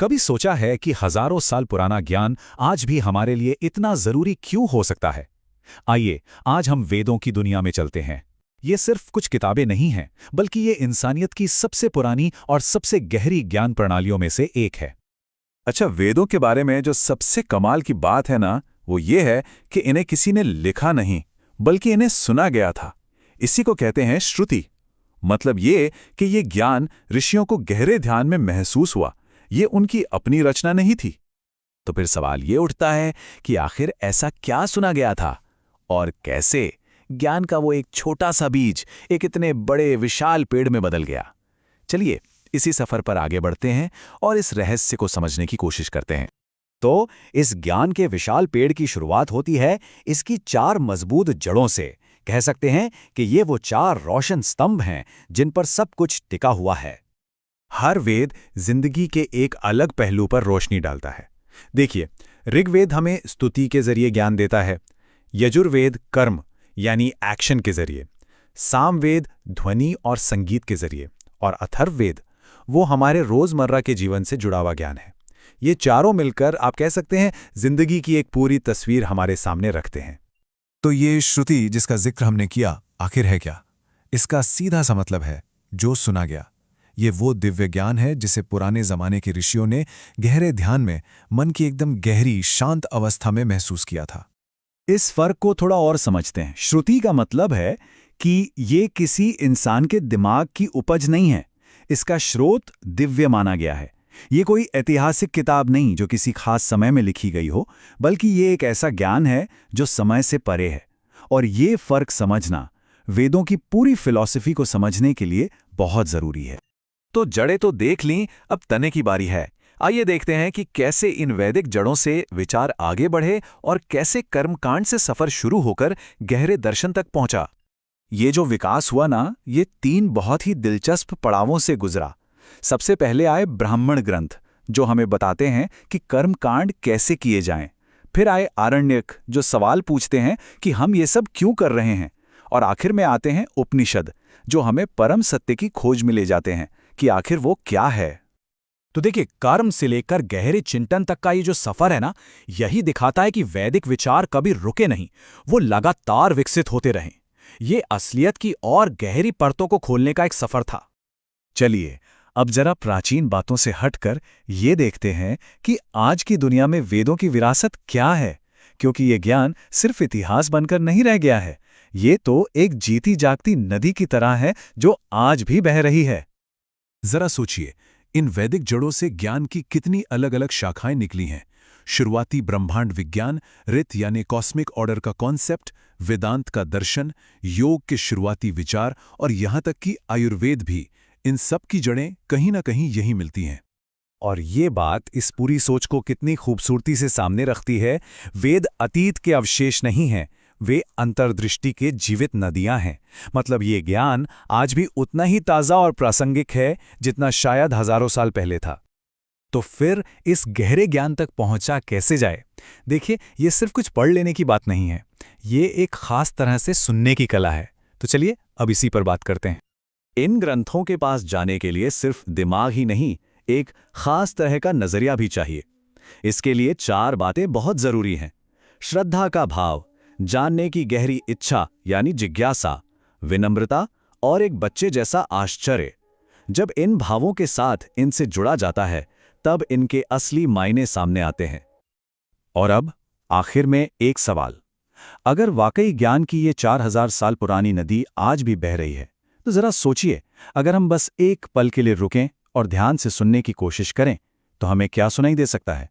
कभी सोचा है कि हजारों साल पुराना ज्ञान आज भी हमारे लिए इतना जरूरी क्यों हो सकता है? आइए, आज हम वेदों की दुनिया में चलते हैं। ये सिर्फ कुछ किताबें नहीं हैं, बल्कि ये इंसानियत की सबसे पुरानी और सबसे गहरी ज्ञान प्रणालियों में से एक है। अच्छा, वेदों के बारे में जो सबसे कमाल की बात है ना, वो ये है कि इन्हें किसी ने लिखा नहीं, बल्कि इन्हें सुना गया था। इसी को कहते हैं श्रुति। मतलब ये कि ये ज्ञान ऋषियों को गहरे ध्यान में महसूस हुआ, ये उनकी अपनी रचना नहीं थी। तो फिर सवाल ये उठता है कि आखिर ऐसा क्या सुना गया था और कैसे ज्ञान का वो एक छोटा सा बीज एक इतने बड़े विशाल पेड़ में बदल गया। चलिए इसी सफर पर आगे बढ़ते हैं और इस रहस्य को समझने की कोशिश करते हैं। तो इस ज्ञान के विशाल पेड़ की शुरुआत होती है इसकी 4 मजबूत जड़ों से। कह सकते हैं कि ये वो 4 रोशन स्तंभ हैं जिन पर सब कुछ टिका हुआ है। हर वेद जिंदगी के एक अलग पहलू पर रोशनी डालता है। देखिए, ऋग्वेद हमें स्तुति के जरिए ज्ञान देता है, यजुर्वेद कर्म यानी एक्शन के जरिए, सामवेद ध्वनि और संगीत के जरिए, और अथर्ववेद वो हमारे रोजमर्रा के जीवन से जुड़ा हुआ ज्ञान है। ये चारों मिलकर आप कह सकते हैं जिंदगी की एक पूरी तस्वीर हमारे सामने रखते हैं। तो ये श्रुति जिसका जिक्र हमने किया, आखिर है क्या? इसका सीधा सा मतलब है जो सुना गया। ये वो दिव्य ज्ञान है जिसे पुराने जमाने के ऋषियों ने गहरे ध्यान में मन की एकदम गहरी शांत अवस्था में महसूस किया था। इस फर्क को थोड़ा और समझते हैं। श्रुति का मतलब है कि ये किसी इंसान के दिमाग की उपज नहीं है। इसका स्रोत दिव्य माना गया है। ये कोई ऐतिहासिक किताब नहीं जो किसी खास समय में लिखी गई हो, बल्कि ये एक ऐसा ज्ञान है जो समय से परे है। और ये फर्क समझना वेदों की पूरी फिलॉसफी को समझने के लिए बहुत जरूरी है। तो जड़ें तो देख लीं, अब तने की बारी है। आइए देखते हैं कि कैसे इन वैदिक जड़ों से विचार आगे बढ़े और कैसे कर्मकांड से सफर शुरू होकर गहरे दर्शन तक पहुंचा। ये जो विकास हुआ ना, ये 3 बहुत ही दिलचस्प पड़ावों से गुजरा। सबसे पहले आए ब्राह्मण ग्रंथ, जो हमें बताते हैं कि कर्मकांड कैसे किए जाएं। फिर आए आरण्यक, जो सवाल पूछते हैं कि हम ये सब क्यों कर रहे हैं। और आखिर में आते हैं उपनिषद, जो हमें परम सत्य की खोज में ले जाते हैं कि आखिर वो क्या है। तो देखिए, कर्म से लेकर गहरे चिंतन तक का ये जो सफर है ना, यही दिखाता है कि वैदिक विचार कभी रुके नहीं, वो लगातार विकसित होते रहे। ये असलियत की और गहरी परतों को खोलने का एक सफर था। चलिए अब जरा प्राचीन बातों से हटकर ये देखते हैं कि आज की दुनिया में वेदों की विरासत क्या है, क्योंकि ये ज्ञान सिर्फ इतिहास बनकर नहीं रह गया है। ये तो एक जीती जागती नदी की तरह है जो आज भी बह रही है। जरा सोचिए, इन वैदिक जड़ों से ज्ञान की कितनी अलग अलग शाखाएं निकली हैं। शुरुआती ब्रह्मांड विज्ञान, ऋत यानी कॉस्मिक ऑर्डर का कॉन्सेप्ट, वेदांत का दर्शन, योग के शुरुआती विचार और यहाँ तक कि आयुर्वेद भी, इन सब की जड़ें कहीं ना कहीं यही मिलती हैं। और ये बात इस पूरी सोच को कितनी खूबसूरती से सामने रखती है। वेद अतीत के अवशेष नहीं हैं, वे अंतर्दृष्टि के जीवित नदियां हैं। मतलब ये ज्ञान आज भी उतना ही ताज़ा और प्रासंगिक है जितना शायद हजारों साल पहले था। तो फिर इस गहरे ज्ञान तक पहुंचा कैसे जाए? देखिए, ये सिर्फ कुछ पढ़ लेने की बात नहीं है, ये एक खास तरह से सुनने की कला है। तो चलिए अब इसी पर बात करते हैं। इन ग्रंथों के पास जाने के लिए सिर्फ दिमाग ही नहीं, एक खास तरह का नजरिया भी चाहिए। इसके लिए 4 बातें बहुत जरूरी हैं। श्रद्धा का भाव, जानने की गहरी इच्छा यानी जिज्ञासा, विनम्रता और एक बच्चे जैसा आश्चर्य। जब इन भावों के साथ इनसे जुड़ा जाता है, तब इनके असली मायने सामने आते हैं। और अब आखिर में एक सवाल, अगर वाकई ज्ञान की ये 4000 साल पुरानी नदी आज भी बह रही है, तो जरा सोचिए, अगर हम बस एक पल के लिए रुकें और ध्यान से सुनने की कोशिश करें, तो हमें क्या सुनाई दे सकता है?